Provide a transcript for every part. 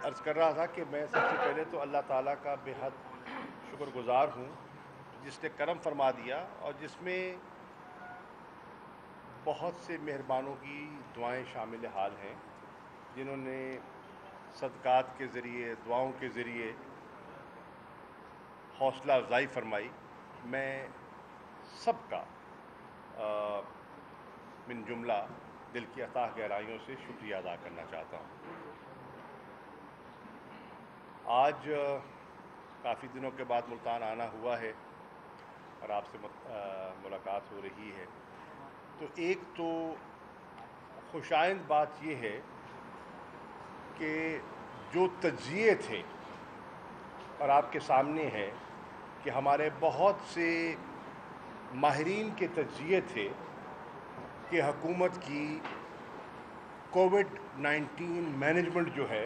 عرض کر رہا تھا کہ میں سب سے پہلے تو اللہ تعالیٰ کا بے حد شکر گزار ہوں جس نے کرم فرما دیا اور جس میں بہت سے مہربانوں کی دعائیں شامل حال ہیں، جنہوں نے صدقات کے ذریعے، دعاؤں کے ذریعے حوصلہ افزائی فرمائی۔ میں سب کا من جملہ دل کی اتھاہ گہرائیوں سے شکریہ ادا کرنا چاہتا ہوں۔ آج کافی دنوں کے بعد ملتان آنا ہوا ہے اور آپ سے ملاقات ہو رہی ہے، تو ایک تو خوش آئند بات یہ ہے کہ جو تجزیے تھے اور آپ کے سامنے ہے کہ ہمارے بہت سے ماہرین کے تجزیے تھے کہ حکومت کی کووڈ-19 مینجمنٹ جو ہے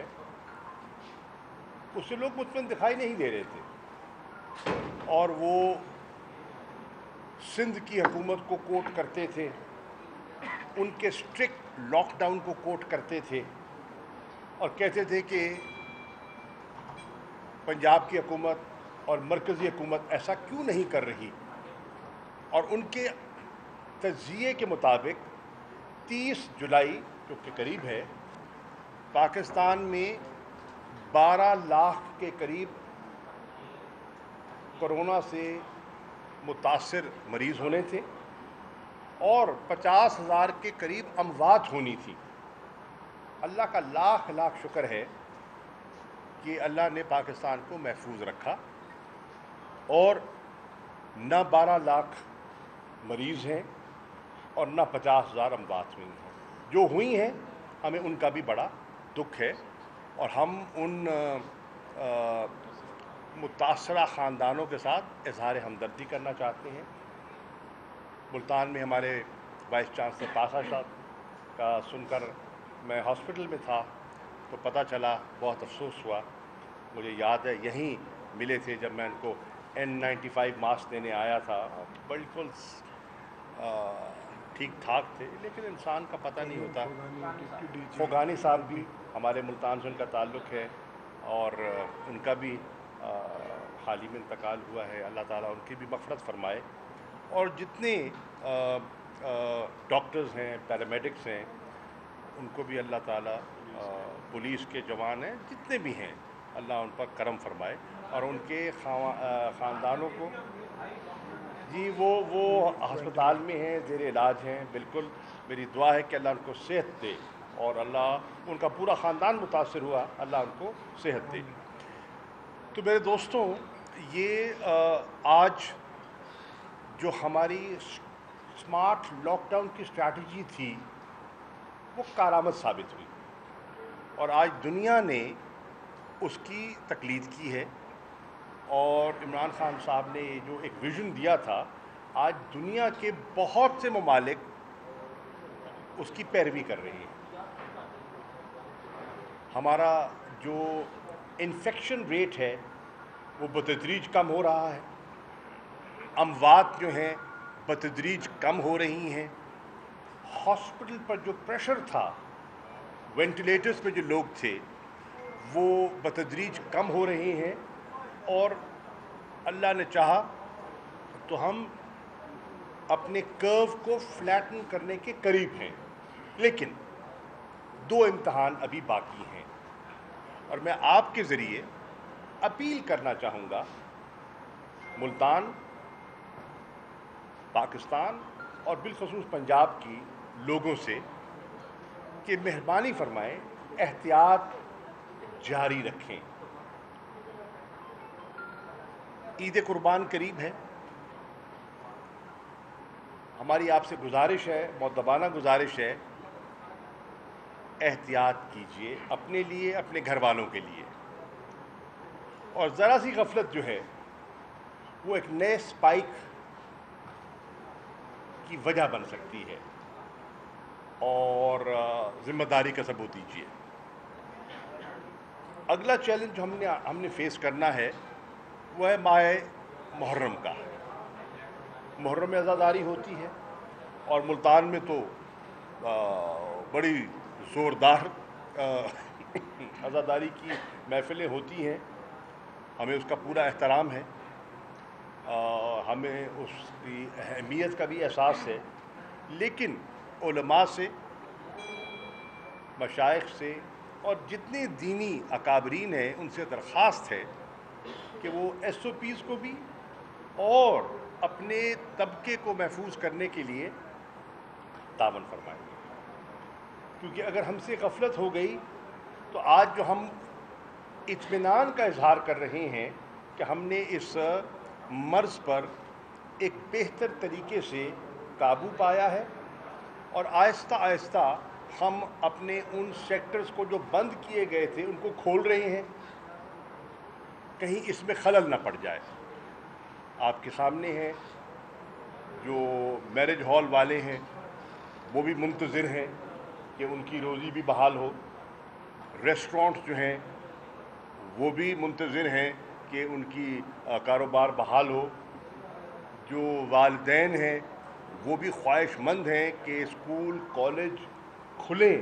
اس سے لوگ مطمئن دکھائی نہیں دے رہے تھے، اور وہ سندھ کی حکومت کو کوٹ کرتے تھے، ان کے اسٹرکٹ لاک ڈاؤن کو کوٹ کرتے تھے اور کہتے تھے کہ پنجاب کی حکومت اور مرکزی حکومت ایسا کیوں نہیں کر رہی، اور ان کے تجزیے کے مطابق 30 جولائی جو کہ قریب ہے، پاکستان میں 12 لاکھ کے قریب کورونا سے متاثر مریض ہونے تھے اور 50,000 کے قریب اموات ہونی تھی۔ اللہ کا لاکھ لاکھ شکر ہے کہ اللہ نے پاکستان کو محفوظ رکھا اور نہ 12 لاکھ مریض ہیں اور نہ 50,000 اموات ہوئی ہیں۔ جو ہوئی ہیں ہمیں ان کا بھی بڑا دکھ ہے اور ہم ان متاثرہ خاندانوں کے ساتھ اظہار ہمدردی کرنا چاہتے ہیں۔ ملتان میں ہمارے وائس چانسلر پاشا صاحب کا سن کر میں ہاسپٹل میں تھا تو پتہ چلا، بہت افسوس ہوا۔ مجھے یاد ہے یہیں ملے تھے جب میں ان کو N95 ماسک دینے آیا تھا، بالکل ٹھیک ٹھاک تھے، لیکن انسان کا پتہ نہیں ہوتا۔ خوگانی صاحب بھی ہمارے ملتان سے ان کا تعلق ہے اور ان کا بھی حال ہی میں انتقال ہوا ہے، اللہ تعالیٰ ان کی بھی مغفرت فرمائے، اور جتنے ڈاکٹرز ہیں، پیرامیڈکس ہیں، ان کو بھی اللہ تعالیٰ، پولیس کے جوان ہیں جتنے بھی ہیں، اللہ ان پر کرم فرمائے اور ان کے خاندانوں کو، جی وہ ہسپتال میں ہیں، زیر علاج ہیں۔ بالکل میری دعا ہے کہ اللہ ان کو صحت دے، اور اللہ، ان کا پورا خاندان متاثر ہوا، اللہ ان کو صحت دے۔ تو میرے دوستوں، یہ آج جو ہماری اسمارٹ لاک ڈاؤن کی اسٹریٹجی تھی وہ کارآمد ثابت ہوئی، اور آج دنیا نے اس کی تقلید کی ہے، اور عمران خان صاحب نے جو ایک ویژن دیا تھا، آج دنیا کے بہت سے ممالک اس کی پیروی کر رہے ہیں۔ ہمارا جو انفیکشن ریٹ ہے وہ بتدریج کم ہو رہا ہے، اموات جو ہیں بتدریج کم ہو رہی ہیں، ہاسپٹل پر جو پریشر تھا، وینٹیلیٹرز پہ جو لوگ تھے وہ بتدریج کم ہو رہے ہیں، اور اللہ نے چاہا تو ہم اپنے کرو کو فلیٹن کرنے کے قریب ہیں، لیکن 2 امتحان ابھی باقی ہیں، اور میں آپ کے ذریعے اپیل کرنا چاہوں گا ملتان، پاکستان اور بالخصوص پنجاب کی لوگوں سے کہ مہربانی فرمائیں، احتیاط جاری رکھیں۔ عید قربان قریب ہے، ہماری آپ سے گزارش ہے، مؤدبانہ گزارش ہے، احتیاط کیجئے اپنے لیے، اپنے گھر والوں کے لیے، اور ذرا سی غفلت جو ہے وہ ایک نئے سپائک کی وجہ بن سکتی ہے، اور ذمہ داری کا ثبوت دیجیے۔ اگلا چیلنج جو ہم نے فیس کرنا ہے وہ ہے ماہ محرم کا۔ محرم میں عزاداری ہوتی ہے، اور ملتان میں تو بڑی زوردار عزاداری کی محفلیں ہوتی ہیں، ہمیں اس کا پورا احترام ہے، ہمیں اس کی اہمیت کا بھی احساس ہے، لیکن علماء سے، مشائخ سے اور جتنے دینی اکابرین ہیں ان سے درخواست ہے کہ وہ ایس او پیز کو بھی اور اپنے طبقے کو محفوظ کرنے کے لیے تعاون فرمائیں، کیونکہ اگر ہم سے غفلت ہو گئی تو آج جو ہم اطمینان کا اظہار کر رہے ہیں کہ ہم نے اس مرض پر ایک بہتر طریقے سے قابو پایا ہے، اور آہستہ آہستہ ہم اپنے ان سیکٹرز کو جو بند کیے گئے تھے ان کو کھول رہے ہیں، کہیں اس میں خلل نہ پڑ جائے۔ آپ کے سامنے ہیں جو میرج ہال والے ہیں وہ بھی منتظر ہیں کہ ان کی روزی بھی بحال ہو، ریسٹورانٹ جو ہیں وہ بھی منتظر ہیں کہ ان کی کاروبار بحال ہو، جو والدین ہیں وہ بھی خواہش مند ہیں کہ اسکول کالج کھلیں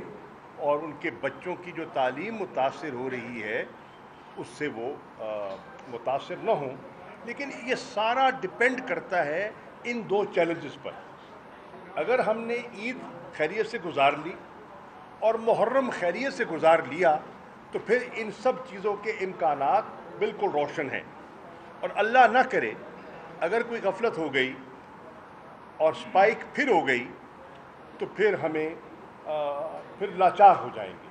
اور ان کے بچوں کی جو تعلیم متاثر ہو رہی ہے اس سے وہ متاثر نہ ہوں، لیکن یہ سارا ڈپینڈ کرتا ہے ان دو چیلنجز پر۔ اگر ہم نے عید خیریت سے گزار لی اور محرم خیریت سے گزار لیا تو پھر ان سب چیزوں کے امکانات بالکل روشن ہیں، اور اللہ نہ کرے اگر کوئی غفلت ہو گئی اور سپائک پھر ہو گئی تو پھر ہمیں پھر لاچار ہو جائیں گے۔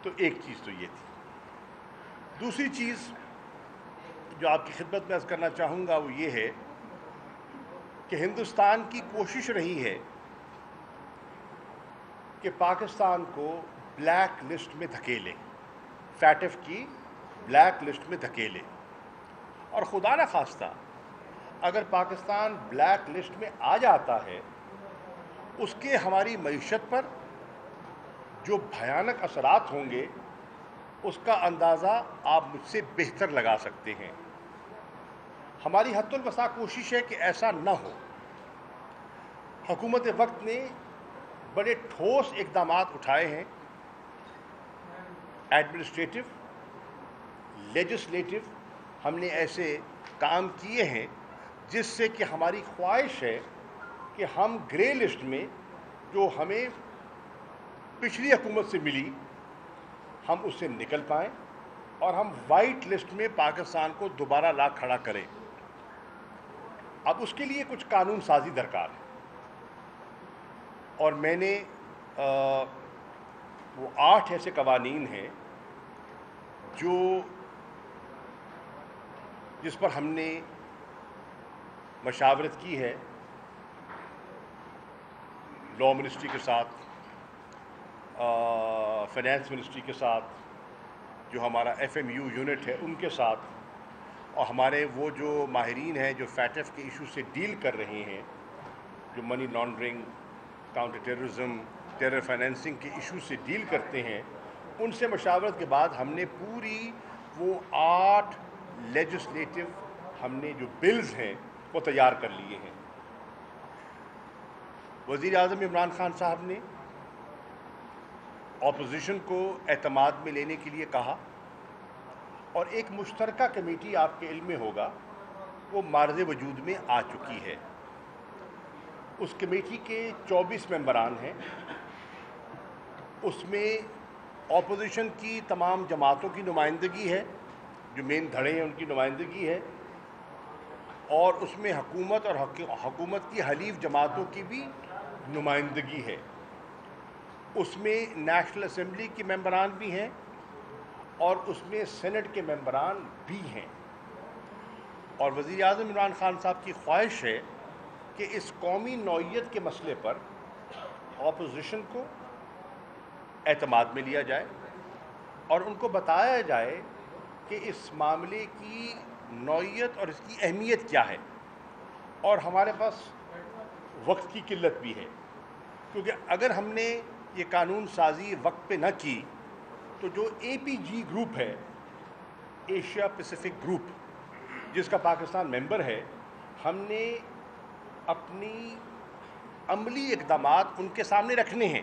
تو ایک چیز تو یہ تھی۔ دوسری چیز جو آپ کی خدمت میں عرض کرنا چاہوں گا وہ یہ ہے کہ ہندوستان کی کوشش رہی ہے کہ پاکستان کو بلیک لسٹ میں دھکیلے، فیٹف کی بلیک لسٹ میں دھکیلے، اور خدا نہ خواستہ اگر پاکستان بلیک لسٹ میں آ جاتا ہے اس کے ہماری معیشت پر جو بھیانک اثرات ہوں گے اس کا اندازہ آپ مجھ سے بہتر لگا سکتے ہیں۔ ہماری حد الوسع کوشش ہے کہ ایسا نہ ہو۔ حکومت وقت نے بڑے ٹھوس اقدامات اٹھائے ہیں، ایڈمنسٹریٹو، لیجسلیٹو، ہم نے ایسے کام کیے ہیں جس سے کہ ہماری خواہش ہے کہ ہم گرے لسٹ میں جو ہمیں پچھلی حکومت سے ملی ہم اس سے نکل پائیں اور ہم وائٹ لسٹ میں پاکستان کو دوبارہ لا کھڑا کریں۔ اب اس کے لیے کچھ قانون سازی درکار ہے، اور میں نے وہ 8 ایسے قوانین ہیں جس پر ہم نے مشاورت کی ہے لاء منسٹری کے ساتھ، فائنانس منسٹری کے ساتھ، جو ہمارا ایف ایم یو یونٹ ہے ان کے ساتھ، اور ہمارے وہ جو ماہرین ہیں جو فیٹف کے ایشو سے ڈیل کر رہے ہیں، جو money laundering, counter terrorism, terror financing کے ایشو سے ڈیل کرتے ہیں، ان سے مشاورت کے بعد ہم نے پوری وہ 8 لیجسلیٹو ہم نے جو بلز ہیں وہ تیار کر لیے ہیں۔ وزیر اعظم عمران خان صاحب نے اپوزیشن کو اعتماد میں لینے کے لیے کہا، اور ایک مشترکہ کمیٹی آپ کے علم میں ہوگا وہ معرض وجود میں آ چکی ہے۔ اس کمیٹی کے 24 ممبران ہیں، اس میں اپوزیشن کی تمام جماعتوں کی نمائندگی ہے، جو مین دھڑے ہیں ان کی نمائندگی ہے، اور اس میں حکومت اور حکومت کی حلیف جماعتوں کی بھی نمائندگی ہے۔ اس میں نیشنل اسمبلی کے ممبران بھی ہیں اور اس میں سینٹ کے ممبران بھی ہیں، اور وزیر اعظم عمران خان صاحب کی خواہش ہے کہ اس قومی نوعیت کے مسئلے پر اپوزیشن کو اعتماد میں لیا جائے اور ان کو بتایا جائے کہ اس معاملے کی نوعیت اور اس کی اہمیت کیا ہے، اور ہمارے پاس وقت کی قلت بھی ہے، کیونکہ اگر ہم نے یہ قانون سازی وقت پہ نہ کی تو جو اے پی جی گروپ ہے، ایشیا پیسیفک گروپ، جس کا پاکستان ممبر ہے، ہم نے اپنی عملی اقدامات ان کے سامنے رکھنے ہیں،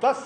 10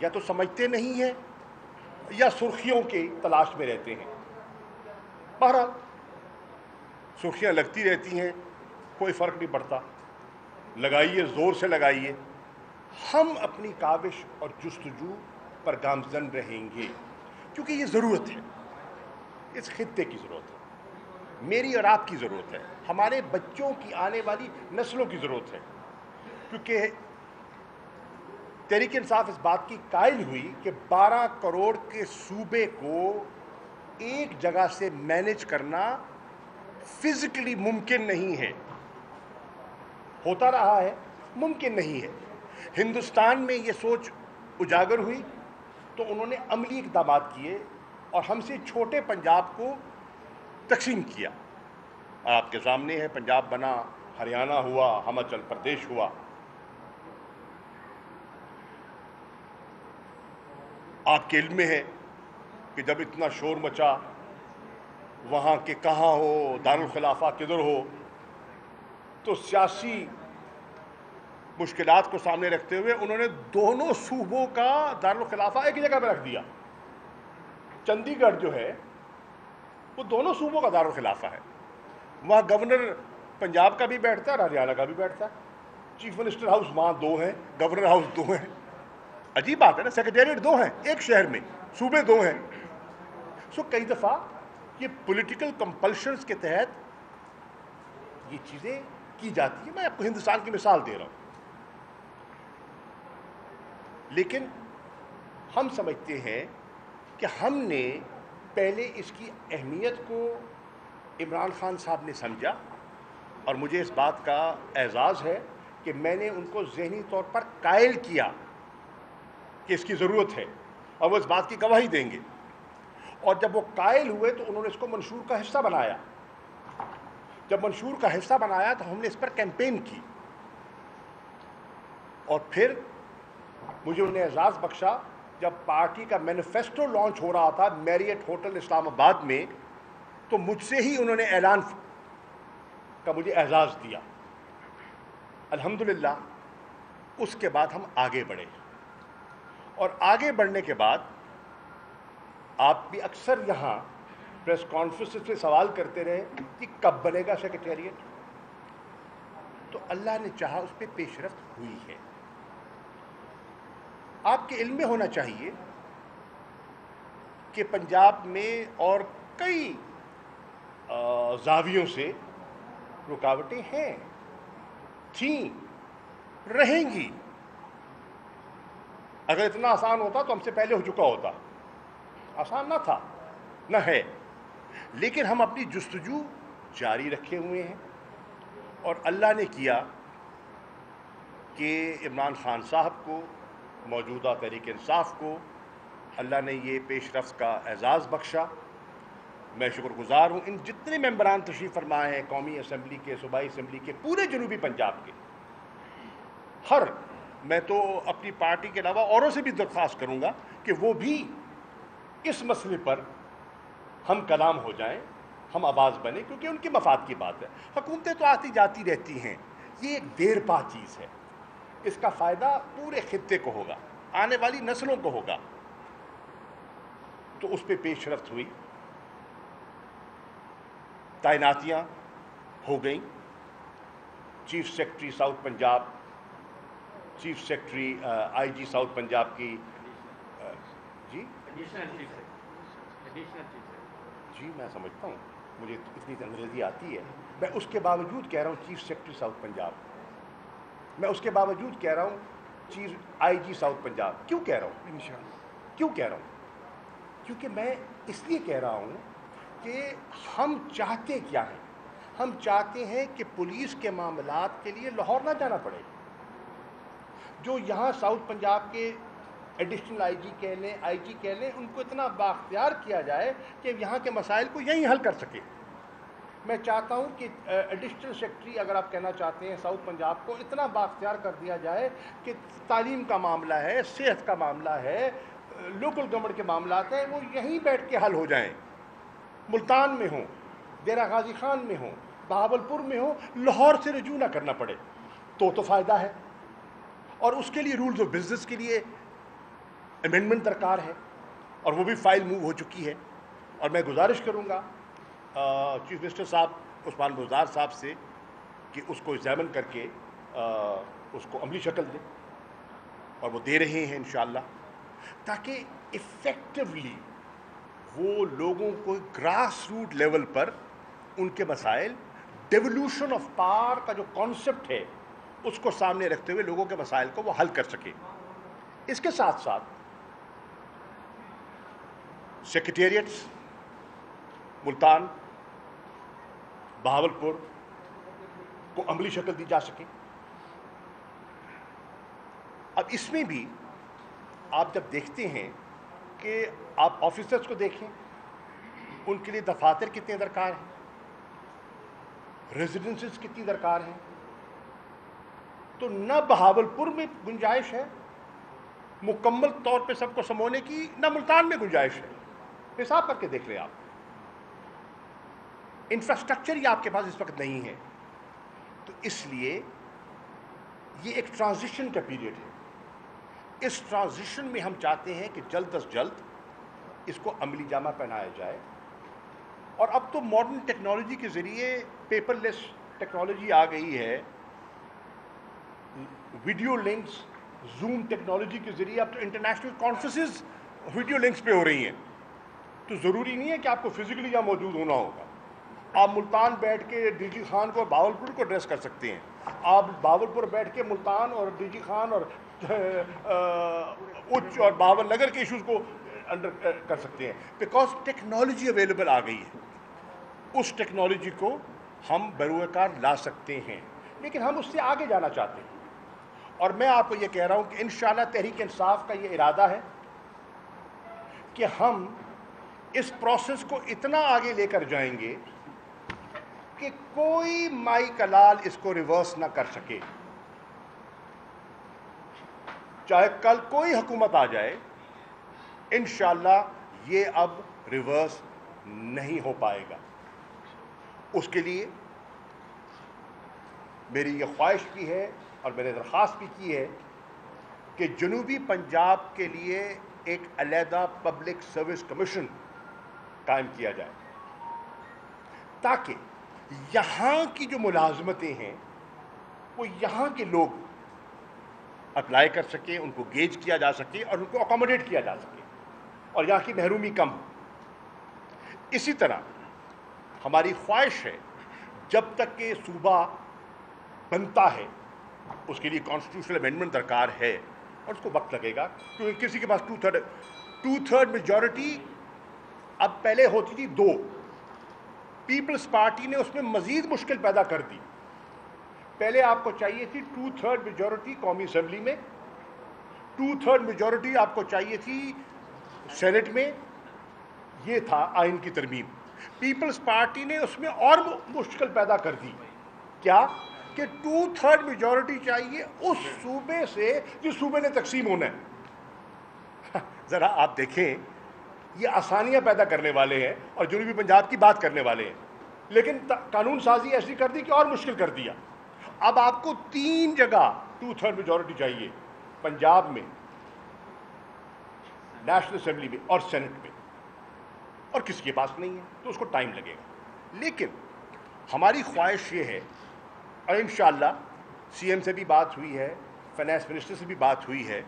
یا تو سمجھتے نہیں ہیں یا سرخیوں کی تلاش میں رہتے ہیں۔ بہرحال سرخیاں لگتی رہتی ہیں، کوئی فرق نہیں پڑتا، لگائیے، زور سے لگائیے، ہم اپنی کاوش اور جستجو پر گامزن رہیں گے، کیونکہ یہ ضرورت ہے، اس خطے کی ضرورت ہے، میری اور آپ کی ضرورت ہے، ہمارے بچوں کی، آنے والی نسلوں کی ضرورت ہے، کیونکہ تحریک انصاف اس بات کی قائل ہوئی کہ 12 کروڑ کے صوبے کو ایک جگہ سے مینیج کرنا فزیکلی ممکن نہیں ہے، ہوتا رہا ہے، ممکن نہیں ہے۔ ہندوستان میں یہ سوچ اجاگر ہوئی تو انہوں نے عملی اقدامات کیے اور ہم سے چھوٹے پنجاب کو تقسیم کیا۔ آپ کے سامنے ہے، پنجاب بنا، ہریانہ ہوا، ہماچل پردیش ہوا۔ آپ کے علم میں ہے کہ جب اتنا شور مچا، وہاں کے کہاں ہو، دارالخلافہ کدھر ہو، تو سیاسی مشکلات کو سامنے رکھتے ہوئے انہوں نے دونوں صوبوں کا دارالخلافہ ایک ہی جگہ پہ رکھ دیا۔ چندی گڑھ جو ہے وہ دونوں صوبوں کا دارالخلافہ ہے، وہاں گورنر پنجاب کا بھی بیٹھتا ہے اور ہریانہ کا بھی بیٹھتا ہے، چیف منسٹر ہاؤس وہاں 2 ہیں، گورنر ہاؤس 2 ہیں۔ عجیب بات ہے نا، سیکریٹریٹ 2 ہیں ایک شہر میں، صوبے 2 ہیں۔ کئی دفعہ یہ پولیٹیکل کمپلشنز کے تحت یہ چیزیں کی جاتی ہیں۔ میں آپ کو ہندوستان کی مثال دے رہا ہوں، لیکن ہم سمجھتے ہیں کہ ہم نے پہلے اس کی اہمیت کو، عمران خان صاحب نے سمجھا، اور مجھے اس بات کا اعزاز ہے کہ میں نے ان کو ذہنی طور پر قائل کیا کہ اس کی ضرورت ہے، اور وہ اس بات کی گواہی دیں گے۔ اور جب وہ قائل ہوئے تو انہوں نے اس کو منشور کا حصہ بنایا۔ جب منشور کا حصہ بنایا تو ہم نے اس پر کیمپین کی، اور پھر مجھے انہیں اعزاز بخشا جب پارٹی کا مینیفیسٹو لانچ ہو رہا تھا میریٹ ہوٹل اسلام آباد میں، تو مجھ سے ہی انہوں نے اعلان کا مجھے اعزاز دیا۔ الحمدللہ اس کے بعد ہم آگے بڑھے، اور آگے بڑھنے کے بعد آپ بھی اکثر یہاں پریس کانفرنس سے سوال کرتے رہے کہ کب بنے گا سیکریٹریٹ، تو اللہ نے چاہا اس پہ پیش رفت ہوئی ہے۔ آپ کے علم میں ہونا چاہیے کہ پنجاب میں اور کئی زاویوں سے رکاوٹیں ہیں، تھیں، رہیں گی۔ اگر اتنا آسان ہوتا تو ہم سے پہلے ہو چکا ہوتا، آسان نہ تھا، نہ ہے، لیکن ہم اپنی جستجو جاری رکھے ہوئے ہیں، اور اللہ نے کیا کہ عمران خان صاحب کو، موجودہ تحریک انصاف کو اللہ نے یہ پیش رفت کا اعزاز بخشا۔ میں شکر گزار ہوں ان جتنے ممبران تشریف فرمائے ہیں، قومی اسمبلی کے، صوبائی اسمبلی کے، پورے جنوبی پنجاب کے، میں تو اپنی پارٹی کے علاوہ اوروں سے بھی درخواست کروں گا کہ وہ بھی اس مسئلے پر ہم کلام ہو جائیں، ہم آواز بنیں، کیونکہ ان کے مفاد کی بات ہے۔ حکومتیں تو آتی جاتی رہتی ہیں، یہ ایک دیر پا چیز ہے، اس کا فائدہ پورے خطے کو ہوگا، آنے والی نسلوں کو ہوگا۔ تو اس پہ پیش رفت ہوئی، تعیناتیاں ہو گئیں، chief secretary South Punjab, chief secretary I G South Punjab کی، جی میں سمجھتا ہوں، مجھے اتنی انگریزی آتی ہے، میں اس کے باوجود کہہ رہا ہوں چیف سیکرٹری ساؤتھ پنجاب، میں اس کے باوجود کہہ رہا ہوں چیف آئی جی ساؤتھ پنجاب۔ کیوں کہہ رہا ہوں؟ کیوں کہہ رہا ہوں؟ کیونکہ میں اس لیے کہہ رہا ہوں کہ ہم چاہتے کیا ہیں؟ ہم چاہتے ہیں کہ پولیس کے معاملات کے لیے لاہور نہ جانا پڑے، جو یہاں ساؤتھ پنجاب کے ایڈیشنل آئی جی کہہ لیں، آئی جی کہہ لیں، ان کو اتنا بااختیار کیا جائے کہ یہاں کے مسائل کو یہیں حل کر سکے۔ میں چاہتا ہوں کہ ایڈیشنل سیکرٹری، اگر آپ کہنا چاہتے ہیں، ساؤتھ پنجاب کو اتنا بااختیار کر دیا جائے کہ تعلیم کا معاملہ ہے، صحت کا معاملہ ہے، لوکل گورنمنٹ کے معاملات ہیں، وہ یہیں بیٹھ کے حل ہو جائیں، ملتان میں ہوں، ڈیرہ غازی خان میں ہوں، بہاولپور میں ہوں، لاہور سے رجوع نہ کرنا پڑے، تو فائدہ ہے۔ اور اس کے لیے رولز آف بزنس کے لیے امینڈمنٹ درکار ہے اور وہ بھی فائل موو ہو چکی ہے، اور میں گزارش کروں گا چیف منسٹر صاحب عثمان بزدار صاحب سے کہ اس کو ایگزامن کر کے اس کو عملی شکل دیں، اور وہ دے رہے ہیں انشاءاللہ، تاکہ ایفیکٹولی وہ لوگوں کو گراس روٹ لیول پر ان کے مسائل، ڈیولوشن آف پاور کا جو کانسیپٹ ہے اس کو سامنے رکھتے ہوئے لوگوں کے مسائل کو وہ حل کر سکے۔ اس کے ساتھ ساتھ سیکریٹریٹس ملتان، بہاولپور کو عملی شکل دی جا سکے۔ اب اس میں بھی آپ جب دیکھتے ہیں کہ آپ آفیسرز کو دیکھیں، ان کے لیے دفاتر کتنے درکار ہیں، ریزیڈنسز کتنی درکار ہیں، تو نہ بہاولپور میں گنجائش ہے مکمل طور پہ سب کو سمونے کی، نہ ملتان میں گنجائش ہے۔ حساب کر کے دیکھ لیں آپ، انفراسٹرکچر ہی آپ کے پاس اس وقت نہیں ہے۔ تو اس لیے یہ ایک ٹرانزیشن کا پیریڈ ہے، اس ٹرانزیشن میں ہم چاہتے ہیں کہ جلد از جلد اس کو عملی جامہ پہنایا جائے۔ اور اب تو ماڈرن ٹیکنالوجی کے ذریعے پیپر لیس ٹیکنالوجی آ گئی ہے، ویڈیو لنکس، زوم ٹیکنالوجی کے ذریعے اب تو انٹرنیشنل کانفرنسز ویڈیو لنکس پہ ہو رہی ہیں، تو ضروری نہیں ہے کہ آپ کو فزیکلی یہاں موجود ہونا ہوگا۔ آپ ملتان بیٹھ کے ڈی جی خان کو اور بہاولپور کو ایڈریس کر سکتے ہیں، آپ بہاولپور بیٹھ کے ملتان اور ڈی جی خان اور اچ اور باول نگر کے ایشوز کو انڈر کر سکتے ہیں، بیکاز ٹیکنالوجی اویلیبل آ گئی ہے۔ اس ٹیکنالوجی کو ہم بروئے کار لا سکتے ہیں، لیکن ہم اس سے آگے جانا چاہتے ہیں۔ اور میں آپ کو یہ کہہ رہا ہوں کہ انشاءاللہ تحریک انصاف کا یہ ارادہ ہے کہ ہم اس پروسیس کو اتنا آگے لے کر جائیں گے کہ کوئی مائی کلال اس کو ریورس نہ کر سکے، چاہے کل کوئی حکومت آ جائے، انشاءاللہ یہ اب ریورس نہیں ہو پائے گا۔ اس کے لیے میری یہ خواہش بھی ہے اور میں نے درخواست بھی کی ہے کہ جنوبی پنجاب کے لیے ایک علیحدہ پبلک سروس کمیشن قائم کیا جائے، تاکہ یہاں کی جو ملازمتیں ہیں وہ یہاں کے لوگ اپلائی کر سکیں، ان کو گیج کیا جا سکے اور ان کو اکوموڈیٹ کیا جا سکے، اور یہاں کی محرومی کم ہو۔ اسی طرح ہماری خواہش ہے جب تک کہ صوبہ بنتا ہے اس کے لیے کانسٹیٹیوشنل امینڈمنٹ درکار ہے، اور اس کو وقت لگے گا، کیونکہ کسی کے پاس ٹو تھرڈ میجورٹی اب پہلے ہوتی تھی 2، پیپلز پارٹی نے اس میں مزید مشکل پیدا کر دی۔ پہلے آپ کو چاہیے تھی 2/3 میجورٹی قومی اسمبلی میں، 2/3 میجورٹی آپ کو چاہیے تھی سینٹ میں، یہ تھا آئین کی ترمیم۔ پیپلز پارٹی نے اس میں اور مشکل پیدا کر دی، کیا کہ 2/3 میجورٹی چاہیے اس صوبے سے جس صوبے نے تقسیم ہونا ہے۔ ذرا آپ دیکھیں، یہ آسانیاں پیدا کرنے والے ہیں اور جنوبی پنجاب کی بات کرنے والے ہیں، لیکن قانون سازی ایسی کر دی کہ اور مشکل کر دیا۔ اب آپ کو 3 جگہ 2/3 میجورٹی چاہیے، پنجاب میں، نیشنل اسمبلی میں اور سینٹ میں، اور کسی کے پاس نہیں ہے، تو اس کو ٹائم لگے گا۔ لیکن ہماری خواہش یہ ہے، اور انشاءاللہ سی ایم سے بھی بات ہوئی ہے، فائنانس منسٹر سے بھی بات ہوئی ہے،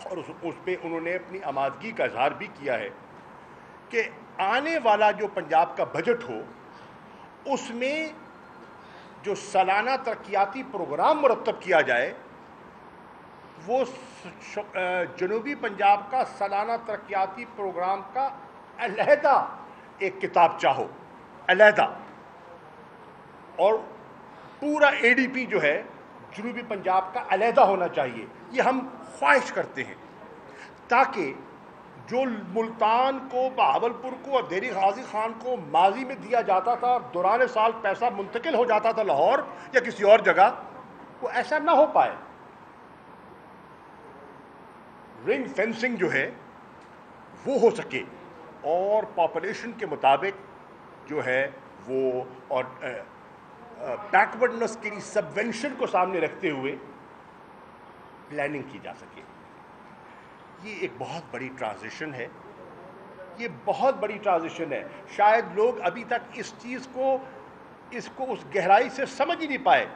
اور اس پہ انہوں نے اپنی آمادگی کا اظہار بھی کیا ہے کہ آنے والا جو پنجاب کا بجٹ ہو اس میں جو سالانہ ترقیاتی پروگرام مرتب کیا جائے وہ جنوبی پنجاب کا سالانہ ترقیاتی پروگرام کا علیحدہ ایک کتابچہ ہو، علیحدہ، اور پورا اے ڈی پی جو ہے جنوبی پنجاب کا علیحدہ ہونا چاہیے۔ یہ ہم خواہش کرتے ہیں تاکہ جو ملتان کو، بہاولپور کو اور دہلی غازی خان کو ماضی میں دیا جاتا تھا، دوران سال پیسہ منتقل ہو جاتا تھا لاہور یا کسی اور جگہ، وہ ایسا نہ ہو پائے۔ رنگ فینسنگ جو ہے وہ ہو سکے، اور پاپولیشن کے مطابق جو ہے وہ، اور بیکورڈنس کے لیے سبونشن کو سامنے رکھتے ہوئے پلاننگ کی جا سکے۔ یہ ایک بہت بڑی ٹرانزیشن ہے، یہ بہت بڑی ٹرانزیشن ہے. شاید لوگ ابھی تک اس چیز کو اس گہرائی سے سمجھ ہی نہیں پائے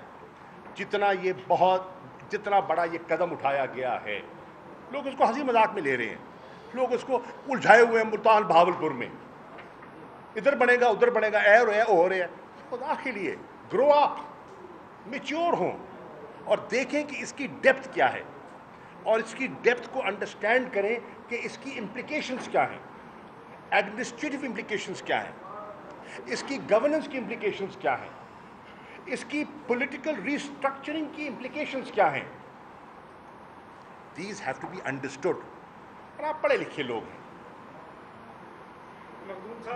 جتنا بڑا یہ قدم اٹھایا گیا ہے. لوگ اس کو ہنسی مذاق میں لے رہے ہیں، لوگ اس کو الجھائے ہوئے ہیں ملتان بہاولپور میں، ادھر بنے گا ادھر بنے گا، ہو رہے ہیں. خدا کے لیے گرو اپ، میچور ہوں اور دیکھیں کہ اس کی ڈیپتھ کیا ہے، اور اس کی ڈیپتھ کو انڈرسٹینڈ کریں کہ اس کی امپلیکیشنز کیا ہیں، ایڈمنسٹریٹو امپلیکیشنز کیا ہیں، اس کی گورننس کی امپلیکیشنز کیا ہیں، اس کی پولیٹیکل ریسٹرکچرنگ کی امپلیکیشنز کیا ہیں. These have to be understood. اور آپ پڑھے لکھے لوگ ہیں،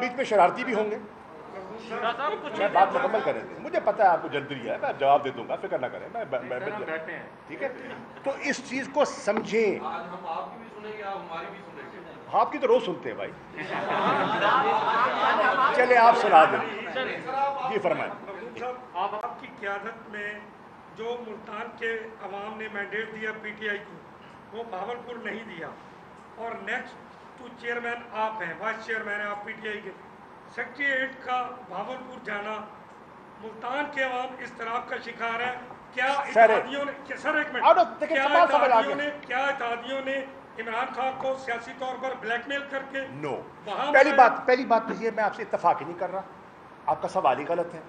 بیچ میں شرارتی بھی ہوں گے. میں بات مکمل کریں دیں، مجھے پتہ ہے آپ کو جلدی ہے، میں جواب دے دوں گا، فکر نہ کریں. ٹھیک ہے، تو اس چیز کو سمجھیں. آپ کی تو روز سنتے ہیں بھائی. چلے آپ سنا دیں. جی فرمائیں. آپ کی قیادت میں جو ملتان کے عوام نے مینڈیٹ دیا پی ٹی آئی کو، وہ بہاولپور نہیں دیا، اور نیکسٹ تو چیئرمین آپ ہیں، وائس چیئرمین ہیں آپ پی ٹی آئی کے. سیکریٹریٹ کا بہاولپور جانا، ملتان کے عوام اس طرح کا شکار ہے. کیا اتحادیوں نے سر ایک منٹ کیا اتحادیوں نے عمران خان کو سیاسی طور پر بلیک میل کر کے؟ نو. پہلی بات تو یہ، میں آپ سے اتفاق ہی نہیں کر رہا. آپ کا سوال ہی غلط ہے.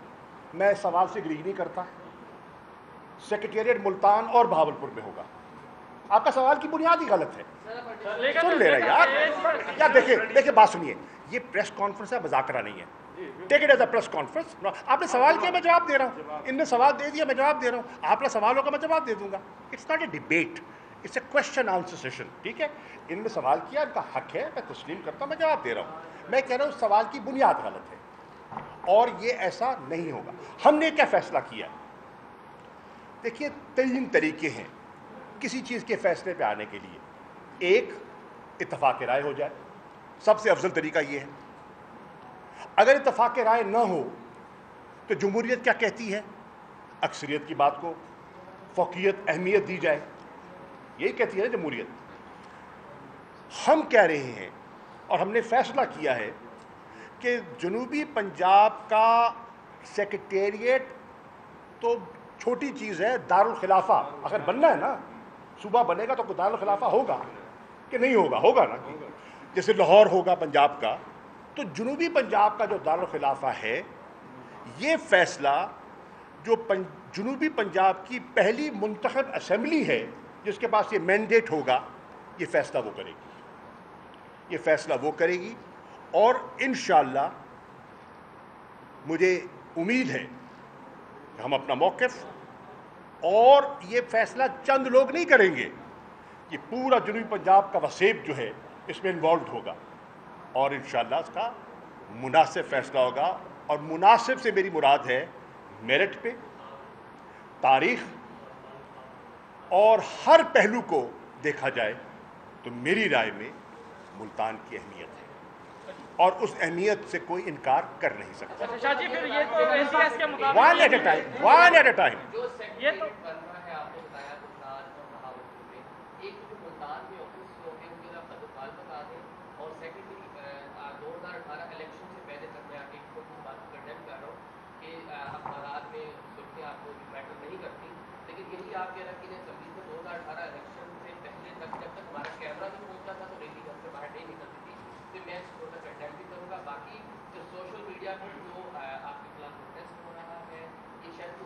میں سوال سے اگری نہیں کرتا. سیکریٹریٹ ملتان اور بہاولپور میں ہوگا. آپ کا سوال کی بنیاد ہی غلط ہے. سن لے رہے یار دیکھیں بات سنیے. یہ پریس کانفرنس ہے، مذاکرہ نہیں ہے. Take it as a press conference. آپ نے سوال کیا، میں جواب دے رہا ہوں. ان نے سوال دے دیا، میں جواب دے رہا ہوں. آپ نے سوال ہوگا، میں جواب دے دوں گا. It's not a debate, it's a question answer session. ٹھیک ہے، ان نے سوال کیا، ان کا حق ہے، میں تسلیم کرتا ہوں، میں جواب دے رہا ہوں. میں کہہ رہا ہوں سوال کی بنیاد غلط ہے اور یہ ایسا نہیں ہوگا. ہم نے کیا فیصلہ کیا؟ دیکھیے 3 طریقے ہیں کسی چیز کے فیصلے پہ آنے کے لیے. ایک، اتفاق رائے ہو جائے. سب سے افضل طریقہ یہ ہے. اگر اتفاق رائے نہ ہو تو جمہوریت کیا کہتی ہے؟ اکثریت کی بات کو فوقیت، اہمیت دی جائے. یہی کہتی ہے نا جمہوریت. ہم کہہ رہے ہیں اور ہم نے فیصلہ کیا ہے کہ جنوبی پنجاب کا سیکریٹریٹ تو چھوٹی چیز ہے. دارالخلافہ اگر بننا ہے نا، صوبہ بنے گا تو دارالخلافہ ہوگا کہ نہیں ہوگا؟ ہوگا نا. جیسے لاہور ہوگا پنجاب کا، تو جنوبی پنجاب کا جو دارالخلافہ ہے، یہ فیصلہ جو جنوبی پنجاب کی پہلی منتخب اسمبلی ہے جس کے پاس یہ مینڈیٹ ہوگا، یہ فیصلہ وہ کرے گی. یہ فیصلہ وہ کرے گی. اور انشاءاللہ مجھے امید ہے کہ ہم اپنا موقف، اور یہ فیصلہ چند لوگ نہیں کریں گے، یہ پورا جنوبی پنجاب کا وسیب جو ہے اس میں انوالوڈ ہوگا، اور انشاءاللہ اس کا مناسب فیصلہ ہوگا. اور مناسب سے میری مراد ہے میرٹ پہ، تاریخ اور ہر پہلو کو دیکھا جائے تو میری رائے میں ملتان کی اہمیت ہے، اور اس اہمیت سے کوئی انکار کر نہیں سکتا. One at a time.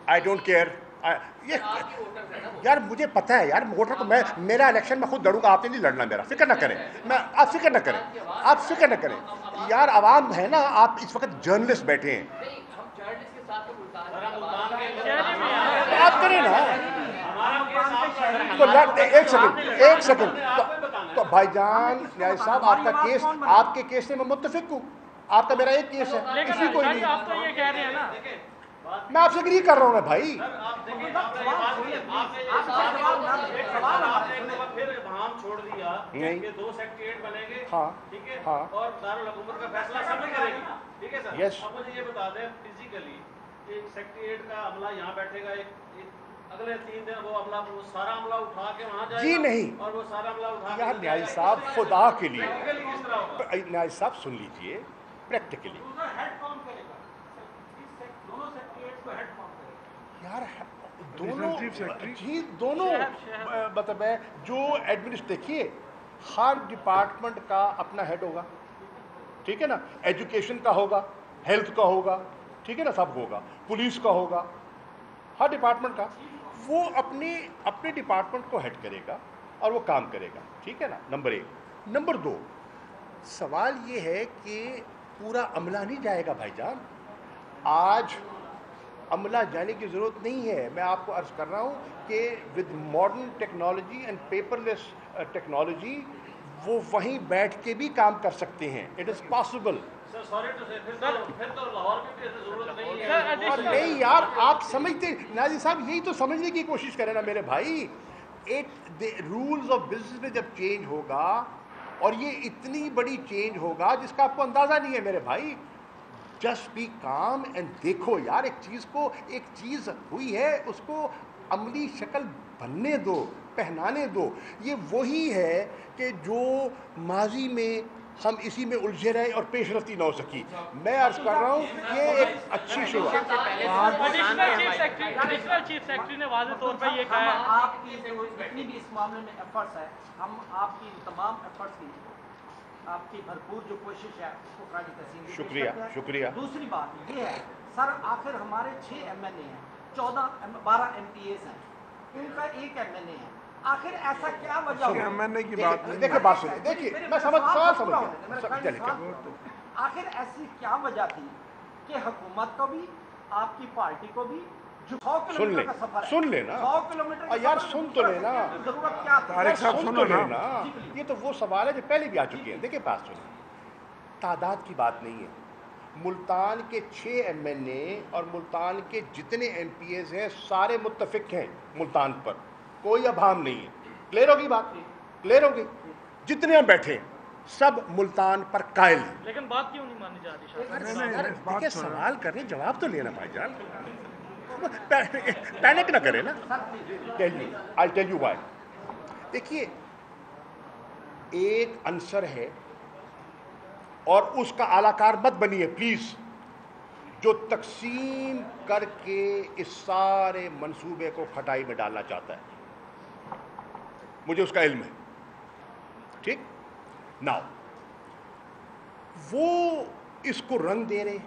I don't care. یار مجھے پتہ ہے یار، ووٹر کو میرا الیکشن میں خود لڑوں گا. آپ نے نہیں لڑنا میرا، فکر نہ کریں. آپ فکر نہ کریں، آپ فکر نہ کریں. یار عوام ہے نا، آپ اس وقت جرنلسٹ بیٹھے ہیں، آپ کریں نا. ایک سیکنڈ تو بھائی جان نیاز صاحب، آپ کے کیس سے میں متفق ہوں. آپ کا میرا ایک کیس ہے، اسی کوئی نہیں. میں آپ سے اگری کر رہا ہوں نا بھائی. چھوڑ دیا کہ 2 سیکریٹریٹ بنے گے، ہاں ٹھیک ہے، ہاں، اور دارالحکومت کا فیصلہ اسمبلی کرے گی. ٹھیک ہے سر. یس. اب مجھے یہ بتا دیں فزیکلی ایک سیکریٹریٹ کا عملہ یہاں بیٹھے گا، ایک اگلے 3 دن وہ سارا عملہ اٹھا کے وہاں جائے جی گا نہیں اور وہ سارا عملہ اٹھا کے یار جائے نیاز گا۔ صاحب خدا کے لیے Practically کس طرح ہوگا؟ نیاز صاحب سن لیجئے پریکٹیکلی ہیڈ کون کرے گا؟ دونوں سیکریٹریٹ کو ہیڈ کون کرے گا؟ یار دونوں جی دونوں مطلب ہے جو دیکھیے ہر ڈپارٹمنٹ کا اپنا ہیڈ ہوگا، ٹھیک ہے نا، ایجوکیشن کا ہوگا، ہیلتھ کا ہوگا، ٹھیک ہے نا، سب ہوگا، پولیس کا ہوگا، ہر ڈپارٹمنٹ کا وہ اپنے ڈپارٹمنٹ کو ہیڈ کرے گا اور وہ کام کرے گا، ٹھیک ہے نا، نمبر 1۔ نمبر 2 سوال یہ ہے کہ پورا عملہ نہیں جائے گا بھائی جان، آج عملہ جانے کی ضرورت نہیں ہے۔ میں آپ کو عرض کر رہا ہوں کہ with modern technology and paperless technology وہ وہیں بیٹھ کے بھی کام کر سکتے ہیں، it is possible. Sir sorry to say پھر تو لاہور میں بھی ایسی ضرورت نہیں ہے۔ اور نہیں یار آپ سمجھتے ناظر صاحب یہی تو سمجھنے کی کوشش کریں نا میرے بھائی، رولز آف بزنس میں جب چینج ہوگا اور یہ اتنی بڑی چینج ہوگا جس کا آپ کو اندازہ نہیں ہے میرے بھائی، جسٹ بی کام اینڈ دیکھو یار ایک چیز ہوئی ہے اس کو عملی شکل بننے دو، پہنانے دو۔ یہ وہی ہے کہ جو ماضی میں ہم اسی میں الجھے رہے اور پیش رفتی نہ ہو سکی۔ میں عرض کر رہا ہوں یہ ایک اچھی شروعات۔ ایڈیشنل چیف سیکرٹری نے واضح طور پہ یہ کہا ہے آپ کی جتنی بھی اس معاملے میں ایفرٹس ہے، ہم آپ کی تمام ایفرٹس کی آپ کی بھرپور جو کوشش ہے اس کو خراج تحسین شکریہ شکریہ۔ دوسری بات یہ ہے سر، آخر ہمارے 6 ایم این اے ہیں، 12 ایم پی ایز ہیں، ان کا 1 ایم این اے ہے، آخر ایسا کیا وجہ ہو؟ ایم این اے کی بات نہیں، دیکھیے بات سنیں، دیکھیے میں سوال سمجھ گیا۔ آخر ایسی کیا وجہ تھی کہ حکومت کو بھی آپ کی پارٹی کو بھی جو 100 کلومیٹر کا سفر ہے، سن لے نا 100 کلومیٹر یار سن تو لینا، ضرورت کیا تھی؟ طارق صاحب سن سنو تو نا، لینا، یہ تو وہ سوال ہے جو پہلے بھی آ چکے ہیں۔ دیکھیں بات سنیں، تعداد کی بات نہیں ہے، ملتان کے 6 ایم این اے اور ملتان کے جتنے ایم پی ایز ہیں سارے متفق ہیں ملتان پر، کوئی ابہام نہیں ہے۔ کلیئر ہوگی بات؟ کلیئر ہوگی؟ جتنے ہم بیٹھے سب ملتان پر قائل ہیں۔ لیکن بات کیوں نہیں مانی جا رہی؟ دیکھیں سوال کرنے جواب تو لینا بھائی جان، پینک نہ کرے نا۔ I'll tell you why۔ دیکھیے ایک عنصر ہے اور اس کا اعلی کار مت بنیے پلیز، جو تقسیم کر کے اس سارے منصوبے کو کھٹائی میں ڈالنا چاہتا ہے، مجھے اس کا علم ہے، ٹھیک ناؤ وہ اس کو رنگ دے رہے،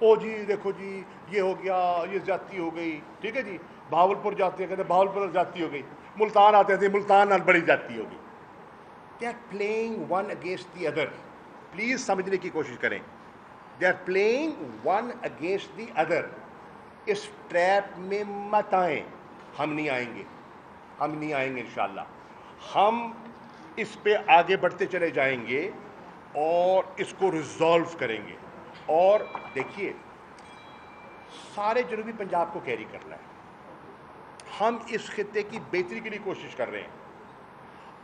او جی دیکھو جی یہ ہو گیا، یہ زیادتی ہو گئی، ٹھیک ہے جی، بہاولپور جاتے ہیں کہتے ہیں بہاولپور زیادتی ہو گئی، ملتان آتے تھے ملتان بڑی زیادتی ہو گئی۔ They are playing one against the other, please سمجھنے کی کوشش کریں، they are playing one against the other. اس ٹریپ میں مت آئیں، ہم نہیں آئیں گے، ہم نہیں آئیں گے انشاءاللہ، ہم اس پہ آگے بڑھتے چلے جائیں گے اور اس کو ریزالو کریں گے۔ اور دیکھیے سارے جنوبی پنجاب کو کیری کرنا ہے، ہم اس خطے کی بہتری کے لیے کوشش کر رہے ہیں۔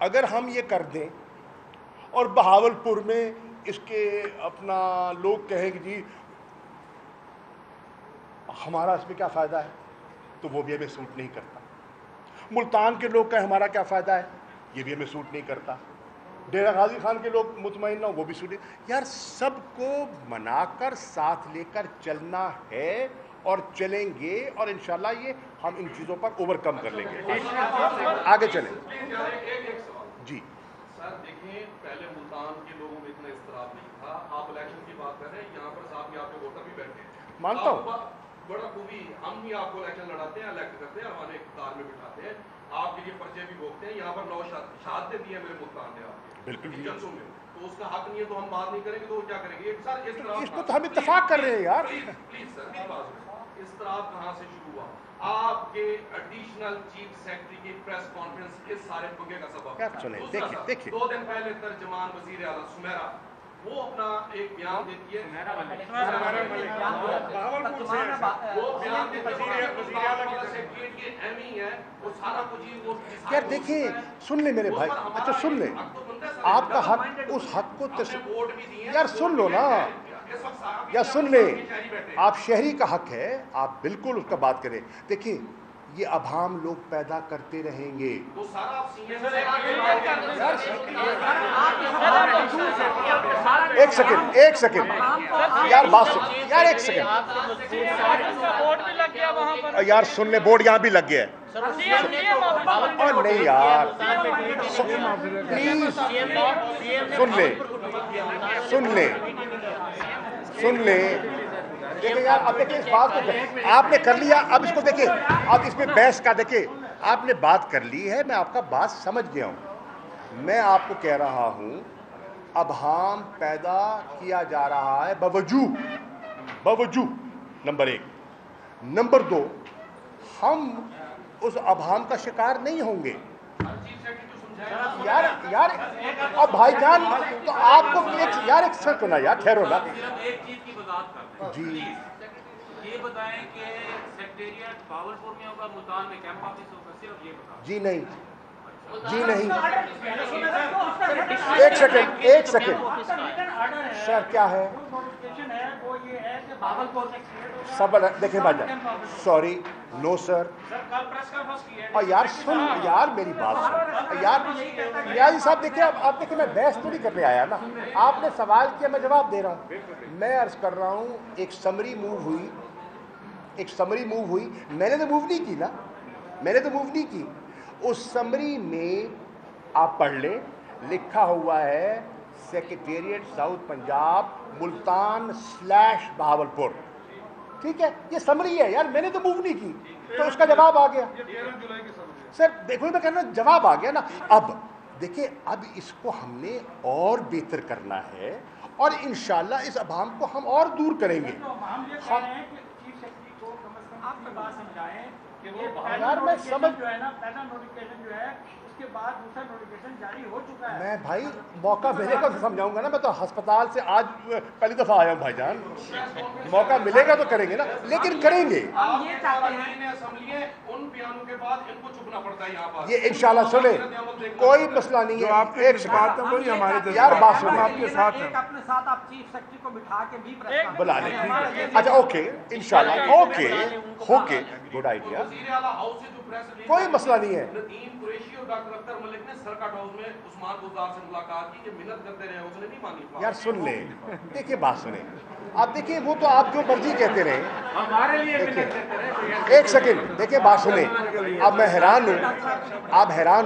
اگر ہم یہ کر دیں اور بہاولپور میں اس کے اپنا لوگ کہیں کہ جی ہمارا اس میں کیا فائدہ ہے، تو وہ بھی ہمیں سوٹ نہیں کرتا۔ ملتان کے لوگ کہیں ہمارا کیا فائدہ ہے، یہ بھی ہمیں سوٹ نہیں کرتا۔ ڈیرہ غازی خان کے لوگ مطمئن نہ ہو، وہ بھی سوٹ نہیں۔ یار سب کو منا کر ساتھ لے کر چلنا ہے اور چلیں گے، اور انشاءاللہ یہ ہم ان چیزوں پر اوور کم کر لیں گے۔ آگے چلیں جی۔ سر دیکھیں پہلے ملتان کے لوگوں میں اتنا اضطراب نہیں تھا، آپ الیکشن کی بات کر رہے ہیں، یہاں پر صاحب یہ آپ کے ووٹر بھی بیٹھے ہیں، مانتا ہوں بڑا خوبی ہم بھی آپ کو الیکشن لڑاتے ہیں، الیکٹ کرتے ہیں، ہمارے اقتدار میں بٹھاتے ہیں، آپ کے لیے پرچے بھی بھوگتے ہیں، یہاں پر 9 شہادتیں دی ہیں میرے ملتان نے آپ کے بالکل جلسوں میں، تو اس کا حق نہیں ہے تو ہم بات نہیں کریں گے، تو وہ کیا کریں گے؟ سر اس کو تو ہم اتفاق کر رہے ہیں یار۔ پلیز سر میری بات سنیں، اضطراب کہاں سے شروع ہوا؟ آپ کے ایڈیشنل چیف سیکرٹری کی پریس کانفرنس کے سارے پنگے کا سبب کیا سنیں، دیکھیں 2 دن پہلے ترجمان وزیر اعلیٰ سمیرا وہ اپنا ایک بیان دیتی ہے، بہاولپور سے ہے وہ بیان دیتی ہے سیکرٹریٹ کی اہم ہی ہے، وہ سارا کچھ ہی وہ یار دیکھیں سن لیں میرے بھائی، اچھا سن لیں، آپ کا حق اس حق کو یار سن لو نا، یا سن لیں، آپ شہری کا حق ہے، آپ بالکل اس کا بات کریں۔ دیکھیں یہ ابہام لوگ پیدا کرتے رہیں گے. تو سارا آپ سینئر ایک سیکنڈ یار بات سن یار, ایک سیکنڈ بورڈ بھی لگ گیا وہاں پر. یار سن لے, بورڈ یہاں بھی لگ گیا ہے. اور نہیں یار پلیز سن لے دیکھیں یار. اب دیکھیں اس بات کو آپ نے کر لیا, اب اس کو دیکھیں, اب اس میں بحث کا دیکھیں, آپ نے بات کر لی ہے, میں آپ کا بات سمجھ گیا ہوں. میں آپ کو کہہ رہا ہوں ابہام پیدا کیا جا رہا ہے بوجوہ نمبر 1. نمبر 2, ہم اس ابہام کا شکار نہیں ہوں گے. یار اب بھائی جان تو آپ کو ایک سیکنڈ نا یار, ٹھہرو نا. ایک چیز کی وضاحت کرتے ہیں. جی یہ بتائیں کہ سیکریٹریٹ بھاولپور میں ہوگا, ملتان میں کیمپ آفس ہوگا, صرف یہ بتائیں. جی نہیں ایک سیکنڈ سر, کیا ہے سب دیکھیں بھائی جان, سوری نو سر. اور یار سن یار میری بات سن یار ریاضی صاحب. دیکھیں اب دیکھیں میں بحث تو نہیں کرنے آیا نا, آپ نے سوال کیا میں جواب دے رہا ہوں. میں عرض کر رہا ہوں ایک سمری موو ہوئی, میں نے تو موو نہیں کی. اس سمری میں آپ پڑھ لیں, لکھا ہوا ہے سیکریٹریٹ ساؤتھ پنجاب ملتان / بہاولپور. ٹھیک ہے, یہ سمری ہے یار, میں نے تو موو نہیں کی, تو اس کا جواب آ گیا. سر دیکھو میں کہنا جواب آ گیا نا. اب دیکھیں اب اس کو ہم نے اور بہتر کرنا ہے, اور انشاءاللہ اس ابہام کو ہم اور دور کریں گے. یار میں سمجھ جو ہے نا پہلا نوٹیفیکیشن جو ہے اس کے بعد دوسرا نوٹیفیکیشن جاری ہو چکا ہے. میں بھائی موقع ملے گا تو سمجھاؤں گا نا. میں تو ہسپتال سے آج پہلی دفعہ آیا ہوں بھائی جان, موقع ملے گا تو کریں گے نا, لیکن کریں گے. ان بیانوں کے بعد ان کو چپنا پڑتا ہے یہاں پر. یہ انشاءاللہ سنیں, کوئی مسئلہ نہیں ہے. ایک سیکنڈ یار بات سنیں, اپنے ساتھ آپ چیف سیکرٹری کو بٹھا کے بھی بلا لیں. اچھا اوکے انشاءاللہ, اوکے گڈ آئیڈیا, وزیر اعلیٰ ہاؤس سے جو پریس ریلیز کوئی مسئلہ نہیں ہے. ندیم قریشی اور ڈاکٹر اختر ملک نے سرکٹ ہاؤس میں عثمان گلزار سے ملاقات کی کہ منت کرتے رہے, اس نے نہیں مانی. یار سن لیں, دیکھیے بات سنیں آپ. دیکھیے وہ تو آپ جو مرضی کہتے رہے, ہمارے لیے ایک سیکنڈ دیکھیں بات سنیں. اب میں حیران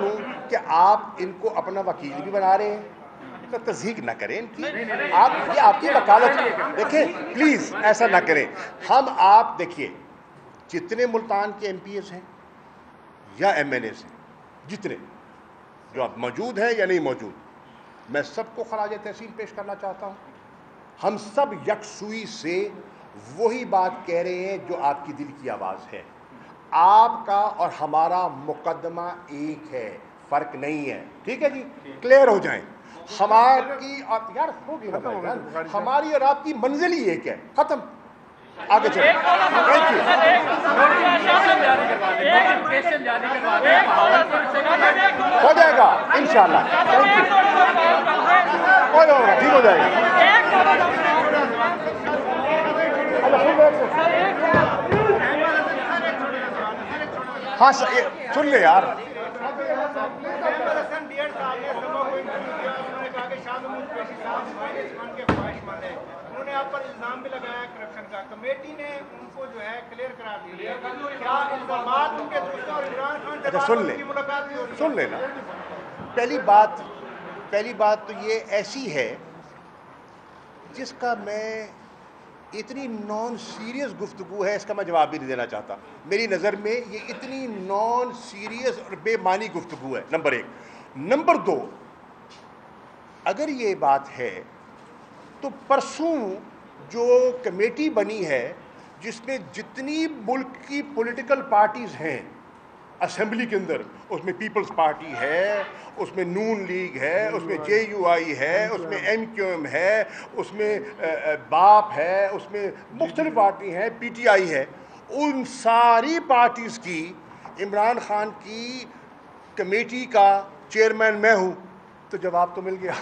ہوں کہ آپ ان کو اپنا وکیل بھی بنا رہے ہیں. تو تصدیق نہ کریں ان کی, یہ آپ کی وکالت. دیکھیں پلیز ایسا نہ کریں. آپ دیکھیے جتنے ملتان کے ایم پی ایس ہیں یا ایم این ایس ہیں, جتنے جو اب موجود ہیں یا نہیں موجود, میں سب کو خراج تحسین پیش کرنا چاہتا ہوں. ہم سب یکسوئی سے وہی بات کہہ رہے ہیں جو آپ کی دل کی آواز ہے. آپ کا اور ہمارا مقدمہ ایک ہے, فرق نہیں ہے. ٹھیک ہے جی, کلیئر ہو جائیں. ہماری اور آپ کی منزل ہی ایک ہے, ختم. آگے چلیں. Thank you. ہو جائے گا انشاءاللہ. Thank you. کوئی ہوگا, ٹھیک ہو جائے گا. ہاں سن لے یار. انہوں نے آپ پر الزام بھی لگایا کرپشن کا, کمیٹی نے ان کو جو ہے کلیئر کرا دیا. کیا الزامات ان کے درست اور عمران خان سے سن لے, سن لینا. پہلی بات تو یہ ایسی ہے جس کا میں اتنی نان سیریس گفتگو ہے, اس کا میں جواب بھی نہیں دینا چاہتا. میری نظر میں یہ اتنی نان سیریس اور بے معنی گفتگو ہے, نمبر 1. نمبر 2, اگر یہ بات ہے تو پرسوں جو کمیٹی بنی ہے جس میں جتنی ملک کی پولیٹیکل پارٹیز ہیں اسمبلی کے اندر, اس میں پیپلز پارٹی ہے, اس میں نون لیگ ہے, اس میں جے یو آئی ہے, اس میں ایم کیو ایم ہے, اس میں باپ ہے, اس میں مختلف پارٹی ہیں, پی ٹی آئی ہے, ان ساری پارٹیز کی عمران خان کی کمیٹی کا چیئرمین میں ہوں. تو جواب تو مل گیا.